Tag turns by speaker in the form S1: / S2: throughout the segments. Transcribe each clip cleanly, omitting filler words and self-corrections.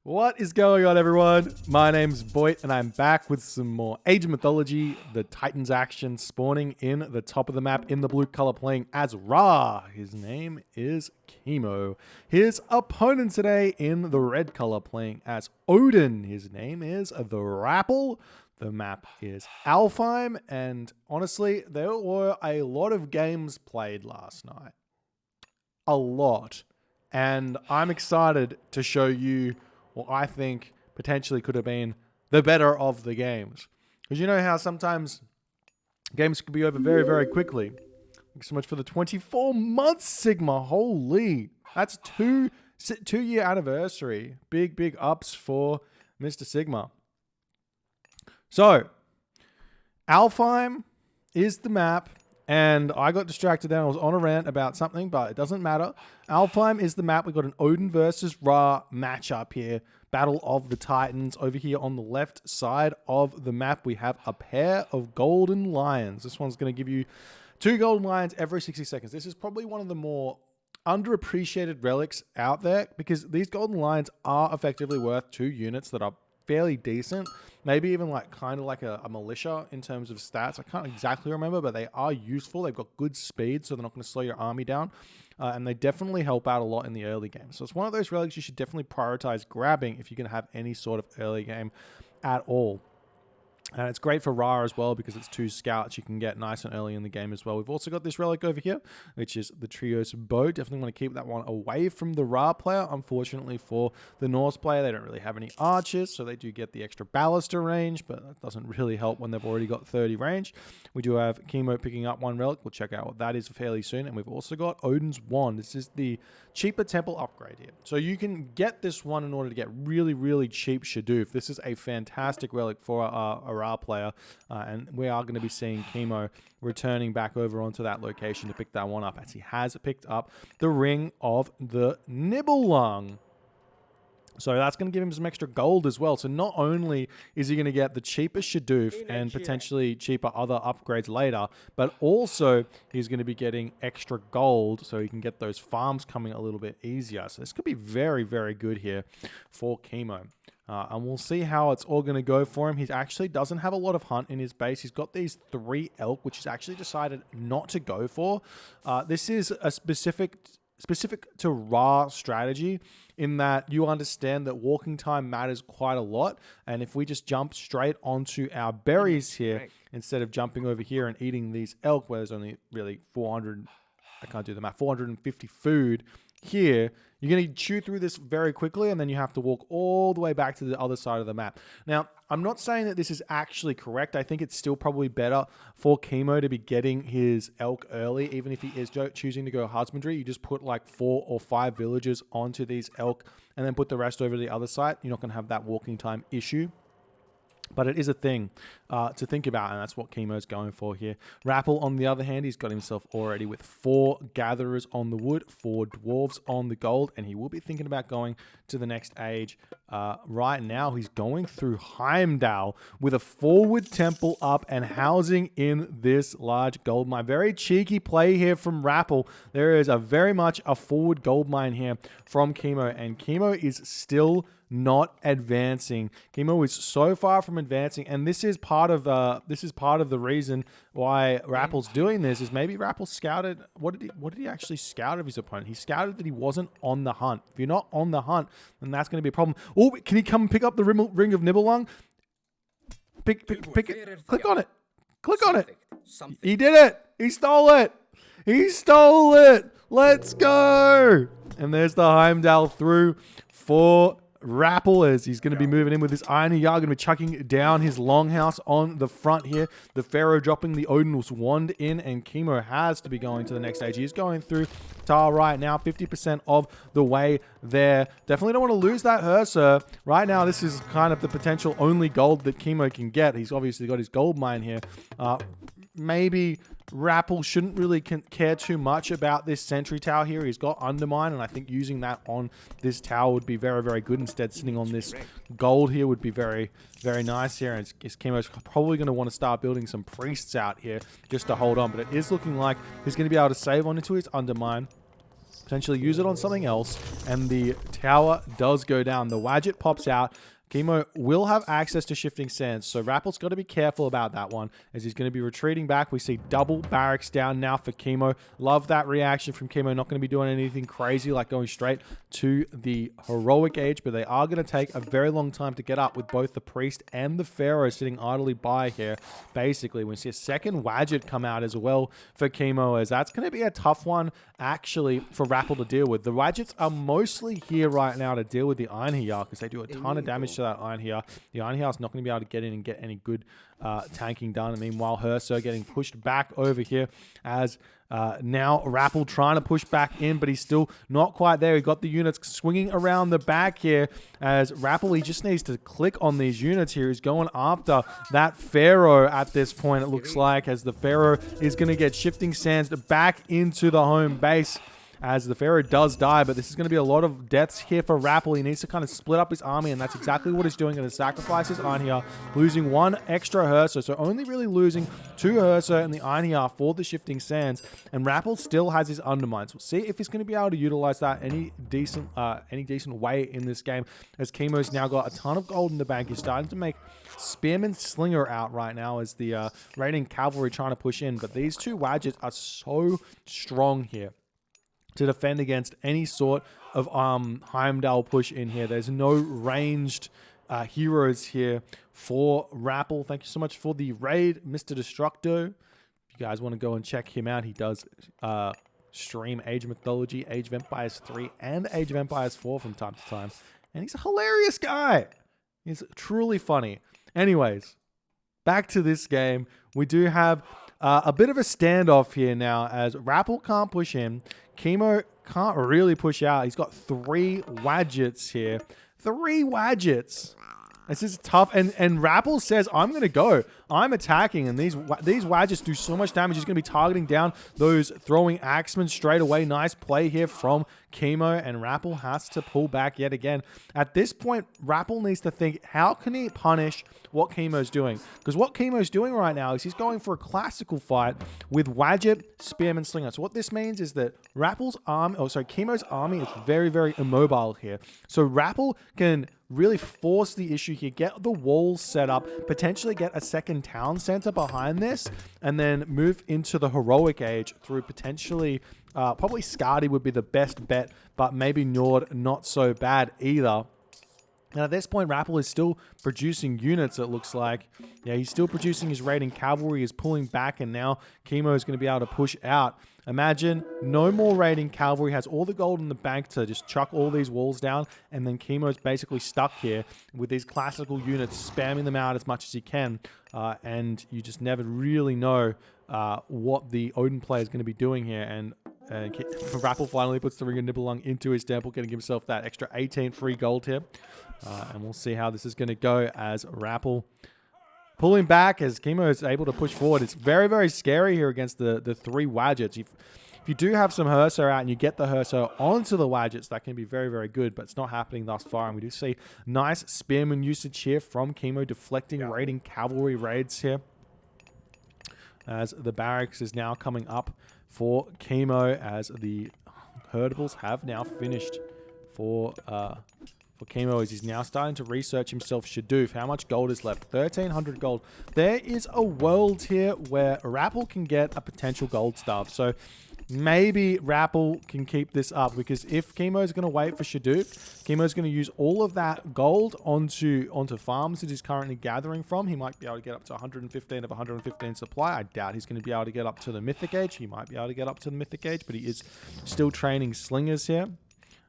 S1: What is going on, everyone? My name's Boit, and I'm back with some more Age of Mythology, the Titans action, spawning in the top of the map in the blue color, playing as Ra. His name is Kimo. His opponent today in the red color, playing as Odin. His name is the Rapl. The map is Alfheim, and honestly, there were a lot of games played last night. A lot. And I'm excited to show you what I think potentially could have been the better of the games. Because you know how sometimes games can be over very, very quickly. Thanks so much for the 24 months, Sigma. Holy. That's two-year anniversary. Big ups for Mr. Sigma. So, Alfheim is the map. And I got distracted then. I was on a rant about something, but it doesn't matter. Alfheim is the map. We've got an Odin versus Ra matchup here. Battle of the Titans. Over here on the left side of the map, we have a pair of golden lions. This one's going to give you 2 golden lions every 60 seconds. This is probably one of the more underappreciated relics out there because these golden lions are effectively worth 2 units that are fairly decent. Maybe even like kind of like a militia in terms of stats. I can't exactly remember, but they are useful. They've got good speed, so they're not going to slow your army down. And they definitely help out a lot in the early game. So it's one of those relics you should definitely prioritize grabbing if you're going to have any sort of early game at all. And it's great for Ra as well because it's 2 scouts you can get nice and early in the game as well. We've also got this relic over here, which is the Trios Boit. Definitely want to keep that one away from the Ra player. Unfortunately for the Norse player, they don't really have any archers, so they do get the extra baluster range, but that doesn't really help when they've already got 30 range. We do have Kimo picking up 1 relic. We'll check out what that is fairly soon. And we've also got Odin's Wand. This is the cheaper temple upgrade here. So you can get this one in order to get really cheap Shadoof. This is a fantastic relic for a Ra player, and we are going to be seeing Kimo returning back over onto that location to pick that one up, as he has picked up the Ring of the Nibelung. So that's going to give him some extra gold as well. So not only is he going to get the cheapest Shadoof and potentially cheaper other upgrades later, but also he's going to be getting extra gold so he can get those farms coming a little bit easier. So this could be very good here for Kimo. And we'll see how it's all going to go for him. He actually doesn't have a lot of hunt in his base. He's got these 3 elk, which he's actually decided not to go for. This is a specific to Ra strategy in that you understand that walking time matters quite a lot. And if we just jump straight onto our berries here, instead of jumping over here and eating these elk, where there's only really 450 food here, you're going to chew through this very quickly, and then you have to walk all the way back to the other side of the map. Now, I'm not saying that this is actually correct. I think it's still probably better for Kimo to be getting his elk early, even if he is choosing to go husbandry. You just put like 4 or 5 villagers onto these elk and then put the rest over to the other side. You're not going to have that walking time issue. But it is a thing to think about, and that's what Kimo's going for here. Rapl, on the other hand, he's got himself already with 4 gatherers on the wood, 4 dwarves on the gold, and he will be thinking about going to the next age. Right now, he's going through Heimdal with a forward temple up and housing in this large gold mine. Very cheeky play here from Rapl. There is very much a forward gold mine here from Kimo, and Kimo is still not advancing. Kimo is so far from advancing, and this is part of the reason why Rappel's doing this. Is maybe Rapl scouted. What did he actually scout of his opponent? He scouted that he wasn't on the hunt. If you're not on the hunt, then that's going to be a problem. Oh, can he come and pick up the Ring of Nibelung? Pick it. Click on it. Click on it. He did it. He stole it. He stole it. Let's go. And there's the Heimdal through for Rapl, as he's going to be moving in with this Iron Yar, going to be chucking down his longhouse on the front here. The Pharaoh dropping the Odin's Wand in, and Kimo has to be going to the next stage. He's going through Tar right now, 50% of the way there. Definitely don't want to lose that Herser. Right now, this is kind of the potential only gold that Kimo can get. He's obviously got his gold mine here. Maybe Rapl shouldn't really care too much about this sentry tower here. He's got undermine, and I think using that on this tower would be very good. Instead, sitting on this gold here would be very nice here. And Kimo's probably going to want to start building some priests out here just to hold on. But it is looking like he's going to be able to save on into his undermine. potentially use it on something else, and the tower does go down. The Wadjet pops out. Kimo will have access to shifting sands, so Rapl's got to be careful about that one, as he's going to be retreating back. We see double barracks down now for Kimo. Love that reaction from Kimo. Not going to be doing anything crazy like going straight to the heroic age, but they are going to take a very long time to get up with both the priest and the pharaoh sitting idly by here. Basically, we see a second Wadjet come out as well for Kimo, as that's going to be a tough one actually for Rapl to deal with. The Wadjets are mostly here right now to deal with the Iron Hear, because they do a ton of damage to that Iron Hear. The Iron Hear is not going to be able to get in and get any good tanking done. And meanwhile, Herso getting pushed back over here, as now Rapl trying to push back in, but he's still not quite there. He got the units swinging around the back here, as Rapl, he just needs to click on these units here. He's going after that pharaoh at this point, it looks like, as the pharaoh is going to get shifting sands back into the home base, as the pharaoh does die. But this is going to be a lot of deaths here for Rapl. He needs to kind of split up his army, and that's exactly what he's doing. Going to sacrifice his Iron Hear, losing one extra Herso, so only really losing 2 Herso and the Iron Hear for the shifting sands. And Rapl still has his undermines. We'll see if he's going to be able to utilize that any decent way in this game, as Kimo's now got a ton of gold in the bank. He's starting to make Spearman Slinger out right now, as the raiding cavalry trying to push in. But these 2 Wadgets are so strong here to defend against any sort of Heimdal push in here. There's no ranged heroes here for Rapl. Thank you so much for the raid, Mr. Destructo. If you guys want to go and check him out, he does stream Age of Mythology, Age of Empires 3, and Age of Empires 4 from time to time. And he's a hilarious guy. He's truly funny. Anyways, back to this game. We do have a bit of a standoff here now, as Rapl can't push in. Kimo can't really push out. He's got 3 Wadgets here. 3 Wadgets. This is tough. And Rapl says, I'm going to go. I'm attacking. And these Wadgets do so much damage. He's going to be targeting down those throwing axemen straight away. Nice play here from Kimo. And Rapl has to pull back yet again. At this point, Rapl needs to think, how can he punish what Kimo's doing? Because what Kimo's doing right now is he's going for a classical fight with Wadjet, Spearman, Slinger. So what this means is that Kimo's army is very, very immobile here. So Rapl can really force the issue here, get the walls set up, potentially get a second town center behind this, and then move into the heroic age through potentially, probably Skadi would be the best bet, but maybe Nord not so bad either. And at this point, Rapl is still producing units, it looks like. Yeah, he's still producing his raiding cavalry, is pulling back, and now Kimo is going to be able to push out. Imagine no more raiding cavalry, has all the gold in the bank to just chuck all these walls down, and then Kimo's basically stuck here with these classical units, spamming them out as much as he can, and you just never really know what the Odin player is going to be doing here. And Rapl finally puts the Ring of Nibelung into his temple, getting himself that extra 18 free gold here. And we'll see how this is going to go, as Rapl pulling back as Kimo is able to push forward. It's very, very scary here against the 3 Wadgets. If you do have some Herso out and you get the Herso onto the Wadgets, that can be very, very good, but it's not happening thus far. And we do see nice Spearman usage here from Kimo, deflecting raiding cavalry raids here, as the barracks is now coming up for Kimo, as the herdables have now finished for Kimo, as he's now starting to research himself Shadoof. How much gold is left? 1,300 gold. There is a world here where Rapl can get a potential gold staff. So maybe Rapl can keep this up, because if Kimo's going to wait for Shadoof, Kimo's going to use all of that gold onto farms that he's currently gathering from. He might be able to get up to 115 of 115 supply. I doubt he's going to be able to get up to the Mythic Age. He might be able to get up to the Mythic Age, but he is still training slingers here,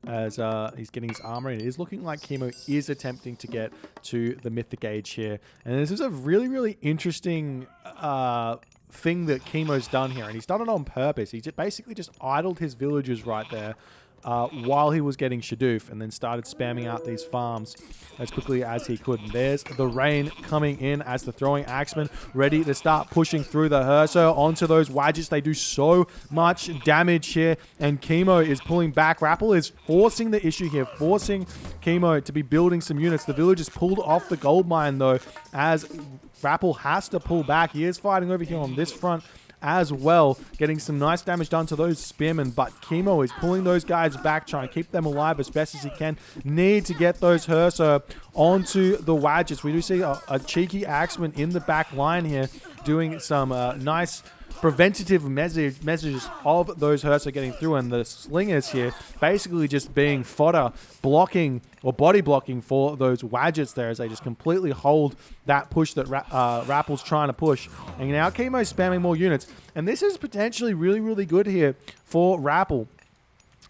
S1: as he's getting his armor. It is looking like Kimo is attempting to get to the Mythic Age here. And this is a really, really interesting thing that Kimo's done here, and he's done it on purpose. He basically just idled his villagers right there while he was getting Shadoof, and then started spamming out these farms as quickly as he could. And there's the rain coming in as the throwing axemen ready to start pushing through the Herso onto those Wadgets. They do so much damage here, and Kimo is pulling back. Rapl is forcing the issue here, forcing Kimo to be building some units. The villagers pulled off the gold mine though, as Rapl has to pull back. He is fighting over here on this front as well, getting some nice damage done to those spearmen. But Kimo is pulling those guys back, trying to keep them alive as best as he can. Need to get those Hursa onto the Wadgets. We do see a cheeky Axeman in the back line here doing some nice preventative messages of those Hursa getting through, and the Slingers here basically just being fodder, blocking or body blocking for those Wadgets there as they just completely hold that push that Rapl's trying to push. And now Kimo's spamming more units, and this is potentially really, really good here for Rapl,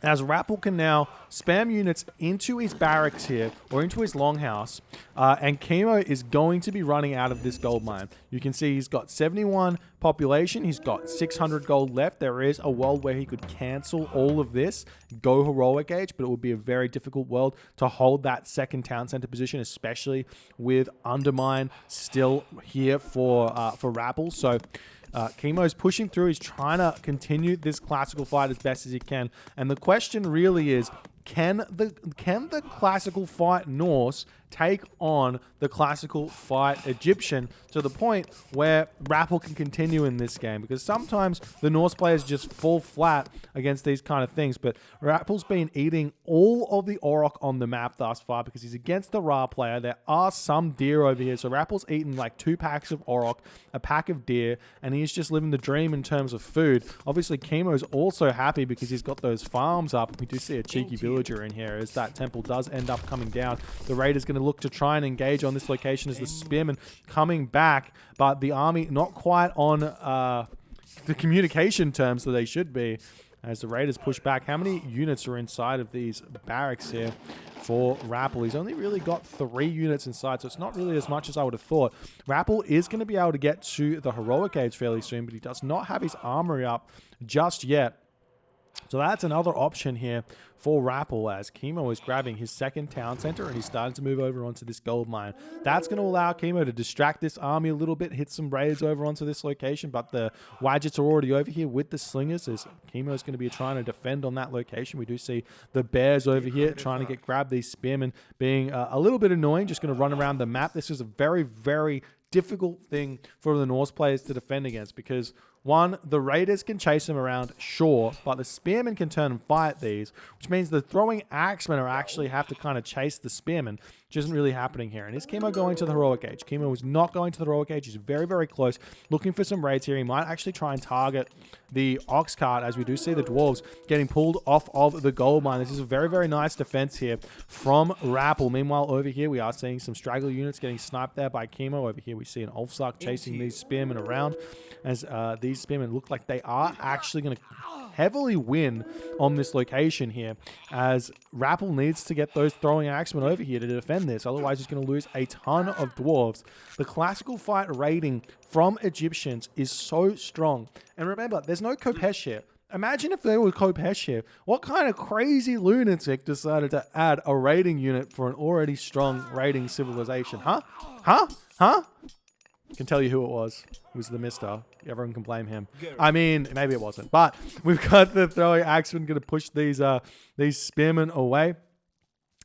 S1: as Rapl can now spam units into his barracks here, or into his longhouse, and Kimo is going to be running out of this gold mine. You can see he's got 71 population, he's got 600 gold left. There is a world where he could cancel all of this, go heroic age, but it would be a very difficult world to hold that second town center position, especially with Undermine still here for Rapl. So Kimo's pushing through. He's trying to continue this classical fight as best as he can. And the question really is, can the classical fight Norse take on the classical fight Egyptian to the point where Rapl can continue in this game? Because sometimes the Norse players just fall flat against these kind of things, but Rapl's been eating all of the Auroch on the map thus far because he's against the Ra player. There are some deer over here, so Rapl's eaten like 2 packs of Auroch, a pack of deer, and he's just living the dream in terms of food. Obviously, Kimo's also happy because he's got those farms up. We do see a cheeky villager in here as that temple does end up coming down. The Raider's going to look to try and engage on this location as the Spearmen coming back, but the army not quite on the communication terms that they should be as the Raiders push back. How many units are inside of these barracks here for Rapl? He's only really got 3 units inside, so it's not really as much as I would have thought. Rapl is going to be able to get to the heroic age fairly soon, but he does not have his armory up just yet. So that's another option here for Rapl, as Kimo is grabbing his second town center and he's starting to move over onto this gold mine. That's going to allow Kimo to distract this army a little bit, hit some raids over onto this location, but the Wadgets are already over here with the Slingers, as Kimo is going to be trying to defend on that location. We do see the Bears over here trying to get grabbed. These Spearmen being a little bit annoying, just going to run around the map. This is a very, very difficult thing for the Norse players to defend against because, one, the Raiders can chase them around, sure, but the Spearmen can turn and fight these, which means the throwing Axemen are actually have to kind of chase the Spearmen, which isn't really happening here. And is Kimo going to the heroic age? Kimo is not going to the heroic age. He's very, very close, looking for some raids here. He might actually try and target the ox cart, as we do see the dwarves getting pulled off of the gold mine. This is a very, very nice defense here from Rapl. Meanwhile, over here, we are seeing some straggler units getting sniped there by Kimo. Over here, we see an Ulfsark chasing these Spearmen around, as these Spearmen look like they are actually going to heavily win on this location here, as Rapl needs to get those throwing axemen over here to defend this. Otherwise, he's going to lose a ton of dwarves. The classical fight rating from Egyptians is so strong. And remember, there's no Kopesh here. Imagine if there were Kopesh here. What kind of crazy lunatic decided to add a raiding unit for an already strong raiding civilization? Huh? I can tell you who it was. It was the Mister. Everyone can blame him. I mean, maybe it wasn't. But we've got the throwing axemen going to push these spearmen away.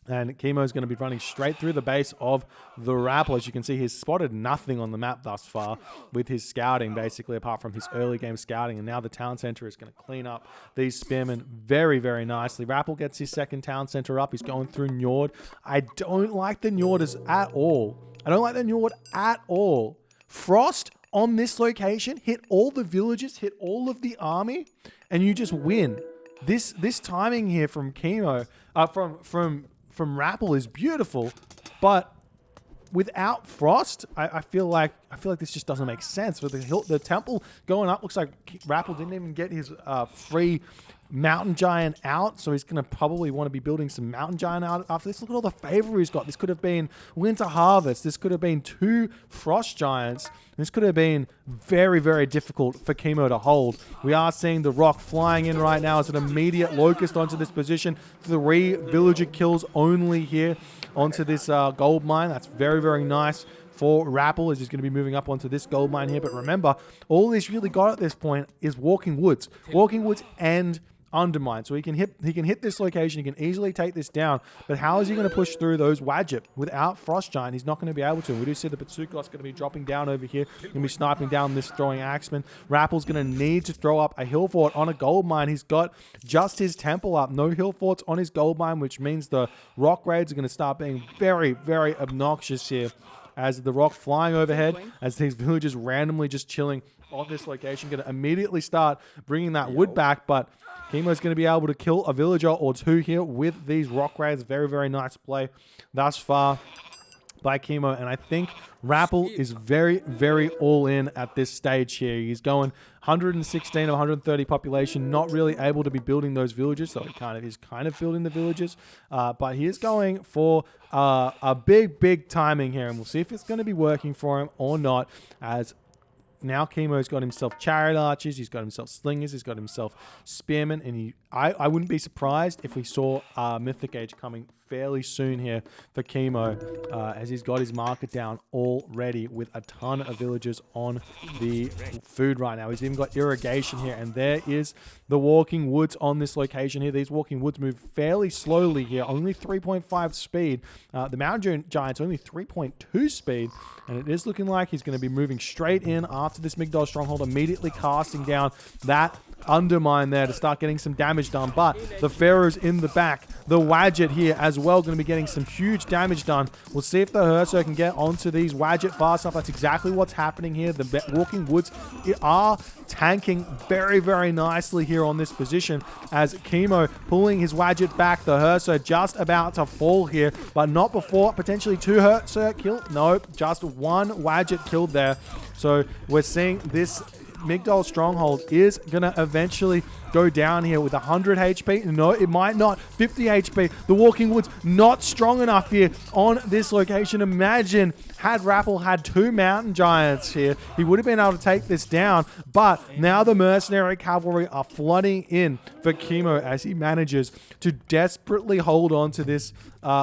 S1: And Kimo's going to be running straight through the base of the Rapl. As you can see, he's spotted nothing on the map thus far with his scouting, basically, apart from his early game scouting. And now the town center is going to clean up these spearmen very, very nicely. Rapl gets his second town center up. He's going through Njord. I don't like the Njorders at all. I don't like the Njord at all. Frost on this location, hit all the villages, hit all of the army, and you just win. This timing here from Kimo, from Rapl is beautiful, but without Frost, I feel like this just doesn't make sense. With the temple going up, looks like Rapl didn't even get his free mountain giant out, so he's going to probably want to be building some mountain giant out after this. Look at all the favor he's got. This could have been winter harvest. This could have been 2 frost giants. This could have been very, very difficult for Kimo to hold. We are seeing the rock flying in right now as an immediate locust onto this position. 3 villager kills only here onto this gold mine. That's very, very nice for Rapl, as he's going to be moving up onto this gold mine here. But remember, all he's really got at this point is Walking Woods. Walking Woods and undermined. So he can hit this location. He can easily take this down. But how is he going to push through those Wadjet? Without Frost Giant, he's not going to be able to. We do see the Bazooka's going to be dropping down over here. Going to be sniping down this throwing Axeman. Rapl's going to need to throw up a hill fort on a gold mine. He's got just his temple up. No hill forts on his gold mine, which means the rock raids are going to start being very, very obnoxious here. As the rock flying overhead, as these villagers randomly just chilling on this location, going to immediately start bringing that wood back, but Kimo's going to be able to kill a villager or two here with these rock raids. Very, very nice play thus far by Kimo, and I think Rapl is very, very all in at this stage here. He's going 116 of 130 population, not really able to be building those villages, so he is kind of building the villages, but he is going for a big timing here, and we'll see if it's going to be working for him or not, as now Kimo's got himself chariot archers, he's got himself slingers, he's got himself spearmen, and I wouldn't be surprised if we saw Mythic Age coming fairly soon here for Kimo, as he's got his market down already with a ton of villagers on the food right now. He's even got irrigation here, and there is the walking woods on this location here. These walking woods move fairly slowly here, only 3.5 speed. The mountain giant's only 3.2 speed, and it is looking like he's going to be moving straight in after this Migdol stronghold, immediately casting down that undermine there to start getting some damage done. But the Pharaoh's in the back, the Wadjet here as well, going to be getting some huge damage done. We'll see if the Herso can get onto these Wadjet fast enough. That's exactly what's happening here. The walking woods are tanking very, very nicely here on this position, as Kimo pulling his Wadjet back. The Herso just about to fall here, but not before potentially two Herso killed. Nope, just one Wadjet killed there. So we're seeing this Migdol stronghold is going to eventually go down here with 100 HP. No, it might not. 50 HP. The walking woods not strong enough here on this location. Imagine had Rapl had two mountain giants here, he would have been able to take this down. But now the mercenary cavalry are flooding in for Kimo as he manages to desperately hold on to this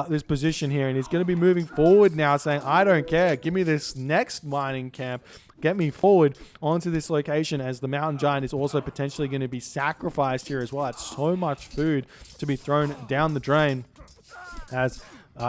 S1: this position here. And he's going to be moving forward now, saying, I don't care. Give me this next mining camp. Get me forward onto this location, as the mountain giant is also potentially going to be sacrificed here as well. It's so much food to be thrown down the drain, as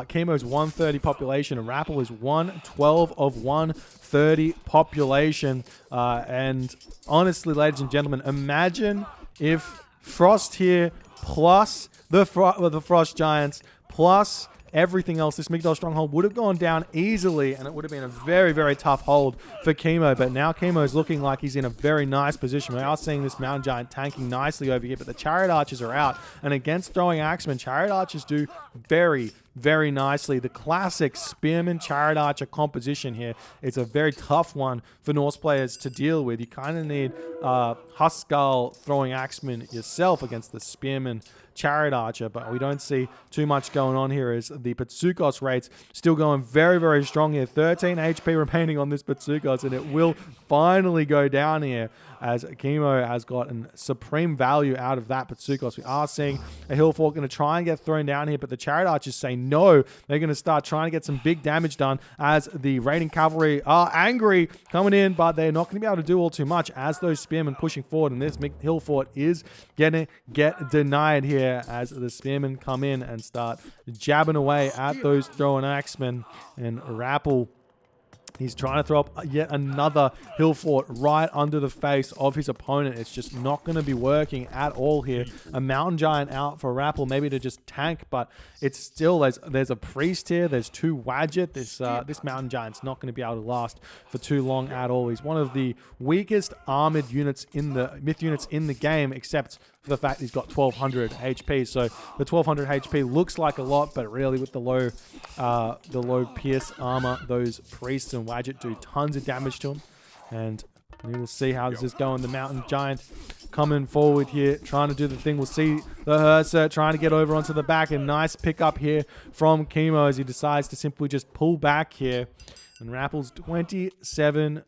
S1: Kimo's 130 population and Rapl is 112 of 130 population. And honestly, ladies and gentlemen, imagine if Frost here plus the Frost Giants plus everything else, this Migdol stronghold would have gone down easily, and it would have been a very, very tough hold for Kimo. But now Kimo is looking like he's in a very nice position. We are seeing this mountain giant tanking nicely over here, but the chariot archers are out, and against throwing axemen, chariot archers do very, very nicely. The classic spearman chariot archer composition here, it's a very tough one for Norse players to deal with. You kind of need Huskal throwing axeman yourself against the spearman chariot archer, but we don't see too much going on here, as the Patsukos rates still going very, very strong here. 13 HP remaining on this Patsukos, and it will finally go down here, as Kimo has gotten supreme value out of that Patsukos. We are seeing a hill fort going to try and get thrown down here, but the chariot archers say no. They're going to start trying to get some big damage done, as the raiding cavalry are angry coming in, but they're not going to be able to do all too much as those spearmen pushing forward, and this hill fort is going to get denied here, as the spearmen come in and start jabbing away at those throwing axemen. And Rapl, he's trying to throw up yet another hill fort right under the face of his opponent. It's just not going to be working at all here. A mountain giant out for Rapl, maybe to just tank, but it's still, there's a priest here, there's two Wadjet. This mountain giant's not going to be able to last for too long at all. He's one of the weakest armored units in the myth units in the game, except for the fact he's got 1200 HP. So the 1200 HP looks like a lot, but really with the low pierce armor, those priests and Wadjet do tons of damage to him. And we will see how this is going. The mountain giant coming forward here, trying to do the thing. We'll see the Hersa trying to get over onto the back. A nice pick up here from Kimo, as he decides to simply just pull back here. And Rappl's 27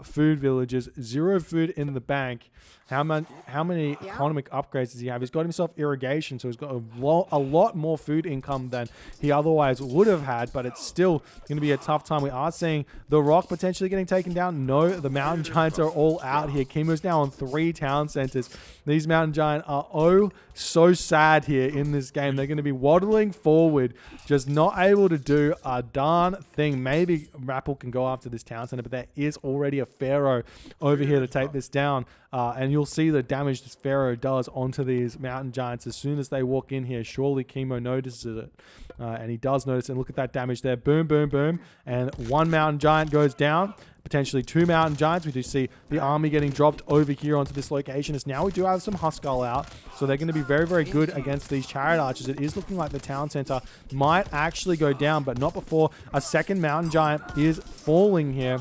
S1: food villages, 0 food in the bank. How many economic upgrades does he have? He's got himself irrigation, so he's got a lot more food income than he otherwise would have had, but it's still going to be a tough time. We are seeing the Rock potentially getting taken down. No, the Mountain Giants are all out here. Kimo's now on 3 town centers. These Mountain Giants are so sad here in this game. They're going to be waddling forward, just not able to do a darn thing. Maybe Rapl can go after this town center, but there is already a Pharaoh over here to take this down. And you'll see the damage this Pharaoh does onto these Mountain Giants as soon as they walk in here. Surely Kimo notices it. And he does notice. And look at that damage there. Boom, boom, boom. And 1 Mountain Giant goes down. Potentially 2 Mountain Giants. We do see the army getting dropped over here onto this location. As now we do have some Huskal out. So they're going to be very, very good against these Chariot Archers. It is looking like the town center might actually go down, but not before a second Mountain Giant is falling here.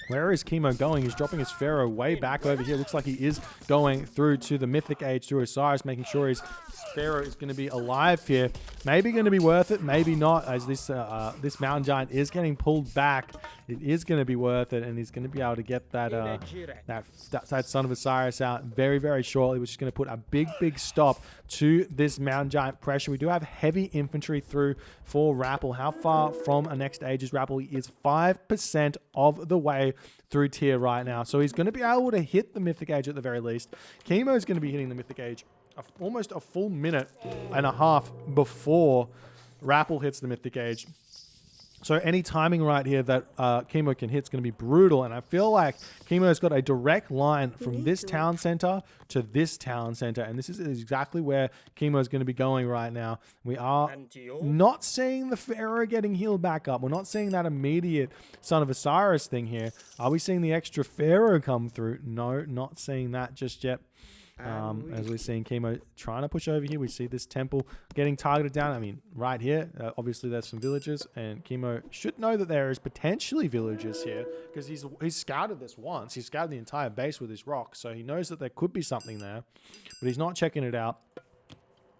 S1: Where is Kimo going? He's dropping his Pharaoh way back over here. Looks like he is going through to the Mythic Age through Osiris, making sure his Pharaoh is going to be alive here. Maybe going to be worth it, maybe not, as this Mountain Giant is getting pulled back. It is going to be worth it, and he's going to be able to get that Son of Osiris out very, very shortly, which is going to put a big, big stop to this Mountain Giant pressure. We do have heavy infantry through for Rapl. How far from a next age is Rapl? He is 5% of the way through tier right now. So he's going to be able to hit the Mythic Age at the very least. Kimo is going to be hitting the Mythic Age almost a full minute and a half before Rapl hits the Mythic Age. So any timing right here that Kimo can hit is going to be brutal. And I feel like Kimo's got a direct line from this town center to this town center. And this is exactly where Kimo's going to be going right now. We are not seeing the Pharaoh getting healed back up. We're not seeing that immediate Son of Osiris thing here. Are we seeing the extra Pharaoh come through? No, not seeing that just yet. As we're seeing Kimo trying to push over here, we see this temple getting targeted down. I mean, right here, obviously there's some villagers, and Kimo should know that there is potentially villagers here because he's scouted this once. He's scouted the entire base with his rock, so he knows that there could be something there, but he's not checking it out.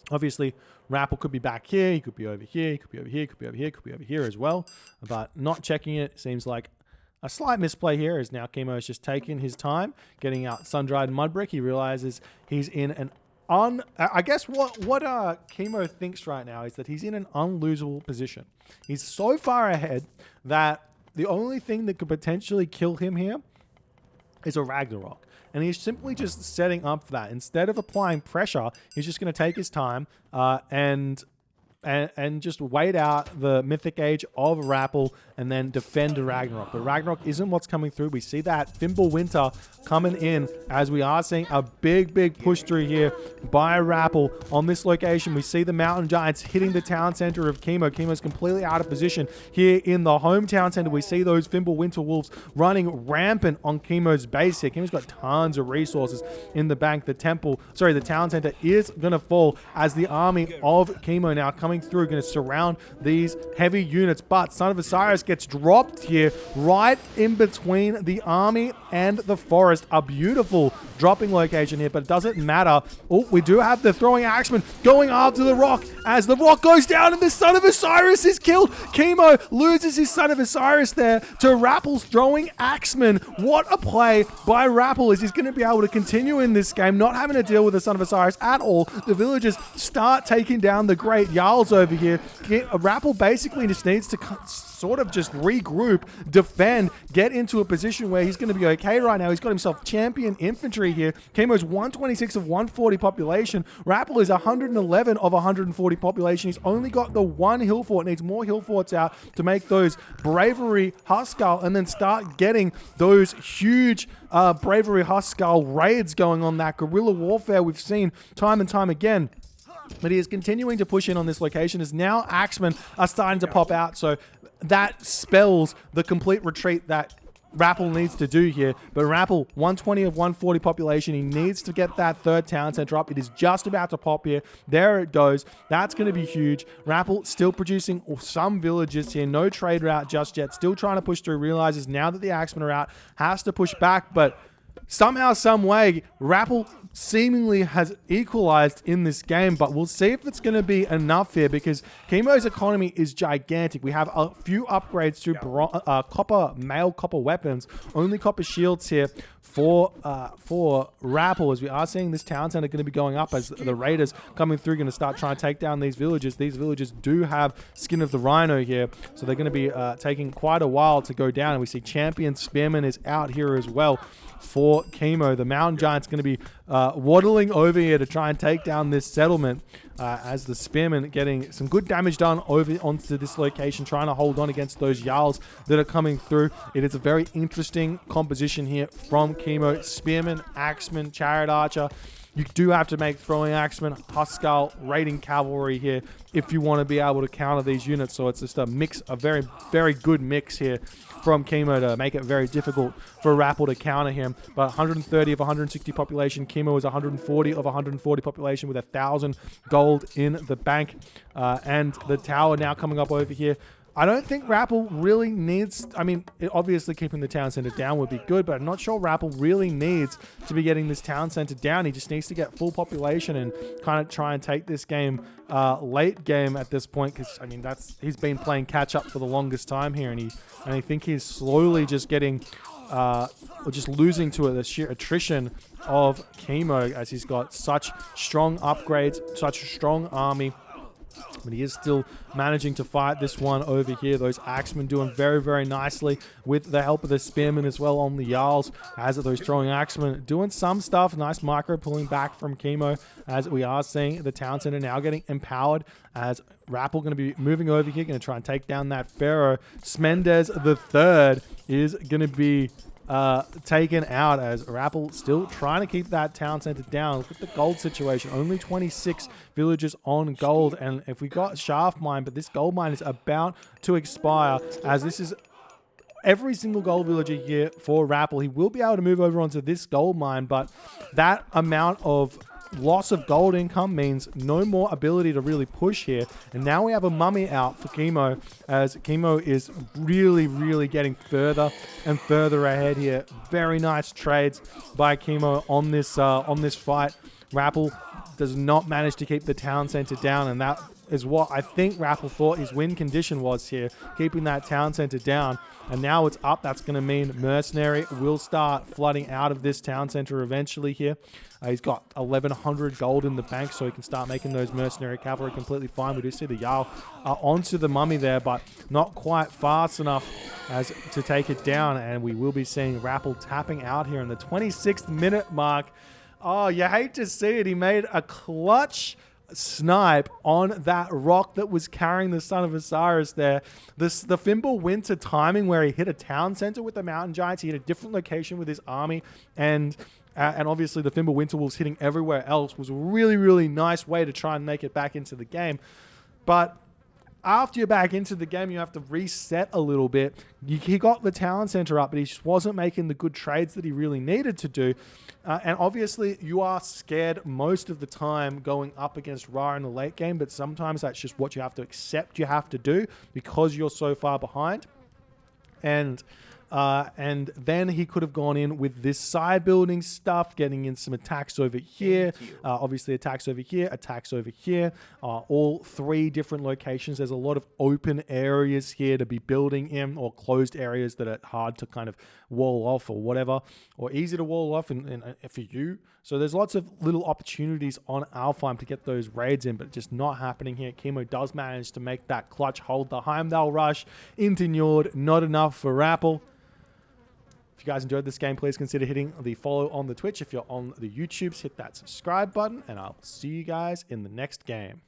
S1: Obviously, Rapl could be back here, he could be over here, he could be over here, he could be over here, he could be over here as well, but not checking it seems like a slight misplay here, as now Kimo has just taken his time getting out Sun-Dried Mudbrick. He realizes he's in an I guess what Kimo thinks right now is that he's in an unlosable position. He's so far ahead that the only thing that could potentially kill him here is a Ragnarok. And he's simply just setting up for that. Instead of applying pressure, he's just going to take his time and just wait out the Mythic Age of Rapl and then defend Ragnarok. But Ragnarok isn't what's coming through. We see that Fimbulwinter coming in as we are seeing a big, big push through here by Rapl on this location. We see the Mountain Giants hitting the town center of Kimo. Kimo's completely out of position here in the hometown center. We see those Fimbulwinter Wolves running rampant on Kimo's base here. Kimo's got tons of resources in the bank. The town center is going to fall as the army of Kimo now coming through, going to surround these heavy units, but Son of Osiris gets dropped here right in between the army and the forest. A beautiful dropping location here, but it doesn't matter. Oh, we do have the throwing axeman going after the rock as the rock goes down and the Son of Osiris is killed. Kimo loses his Son of Osiris there to Rapl's throwing axeman. What a play by Rapl, as he's going to be able to continue in this game, not having to deal with the Son of Osiris at all. The villagers start taking down the great Jarls over here. Rapl basically just needs to sort of just regroup, defend, get into a position where he's going to be okay right now. He's got himself champion infantry here. Kimo's 126 of 140 population. Rapl is 111 of 140 population. He's only got the 1 hill fort. Needs more hill forts out to make those bravery Huskal and then start getting those huge bravery Huskal raids going on. That guerrilla warfare we've seen time and time again. But he is continuing to push in on this location as now axemen are starting to pop out. So that spells the complete retreat that Rapl needs to do here. But Rapl, 120 of 140 population. He needs to get that third town center up. It is just about to pop here. There it goes. That's going to be huge. Rapl still producing some villages here. No trade route just yet. Still trying to push through. Realizes now that the axemen are out, has to push back. But somehow, some way, Rapl seemingly has equalized in this game, but we'll see if it's going to be enough here because Kimo's economy is gigantic. We have a few upgrades to male copper weapons, only copper shields here for Rapl, as we are seeing this town center going to be going up as the raiders coming through going to start trying to take down these villages. These villages do have Skin of the Rhino here, so they're going to be taking quite a while to go down. And we see Champion Spearman is out here as well for Kimo. The Mountain Giant's going to be waddling over here to try and take down this settlement as the Spearman getting some good damage done over onto this location, trying to hold on against those Jarls that are coming through. It is a very interesting composition here from Kimo. Spearman, Axeman, Chariot Archer. You do have to make throwing axemen, Huskar, raiding cavalry here if you want to be able to counter these units. So it's just a mix, a very, very good mix here from Kimo to make it very difficult for Rapl to counter him. But 130 of 160 population. Kimo is 140 of 140 population with 1,000 gold in the bank. And the tower now coming up over here. I don't think Rapl really needs... I mean, obviously keeping the town center down would be good, but I'm not sure Rapl really needs to be getting this town center down. He just needs to get full population and kind of try and take this game late game at this point, because, I mean, he's been playing catch-up for the longest time here, and I think he's slowly just getting... just losing to the sheer attrition of Kimo, as he's got such strong upgrades, such a strong army. But he is still managing to fight this one over here. Those Axemen doing very, very nicely with the help of the Spearmen as well on the Jarls. As those throwing Axemen doing some stuff. Nice micro pulling back from Kimo, as we are seeing the town center now getting empowered, as Rapl going to be moving over here, going to try and take down that Pharaoh. Smendez the Third is going to be taken out, as Rapl still trying to keep that town center down. Look at the gold situation. Only 26 villages on gold. And if we got shaft mine, but this gold mine is about to expire, as this is every single gold villager here for Rapl. He will be able to move over onto this gold mine, but that amount of loss of gold income means no more ability to really push here. And now we have a mummy out for Kimo, as Kimo is really, really getting further and further ahead here. Very nice trades by Kimo on this fight. Rapl does not manage to keep the town center down, and that is what I think Rapl thought his win condition was here, keeping that town center down. And now it's up. That's going to mean Mercenary will start flooding out of this town center eventually here. He's got 1,100 gold in the bank, so he can start making those Mercenary cavalry completely fine. We do see the Jarl onto the mummy there, but not quite fast enough as to take it down. And we will be seeing Rapl tapping out here in the 26th minute mark. Oh, you hate to see it. He made a clutch snipe on that rock that was carrying the Son of Osiris there. The Fimble Winter timing, where he hit a town center with the Mountain Giants. He hit a different location with his army, and obviously the Fimble Winter Wolves hitting everywhere else was a really, really nice way to try and make it back into the game. But after you're back into the game, you have to reset a little bit. He got the town center up, but he just wasn't making the good trades that he really needed to do. And obviously, you are scared most of the time going up against Ra in the late game, but sometimes that's just what you have to accept you have to do because you're so far behind. And then he could have gone in with this side building stuff, getting in some attacks over here. Obviously, attacks over here, attacks over here. All three different locations. There's a lot of open areas here to be building in, or closed areas that are hard to kind of wall off or whatever, or easy to wall off for you. So there's lots of little opportunities on our farm to get those raids in, but just not happening here. Kimo does manage to make that clutch hold. The Heimdal rush into Njord, not enough for Rapl. If you guys enjoyed this game, please consider hitting the follow on the Twitch. If you're on the YouTubes, hit that subscribe button, and I'll see you guys in the next game.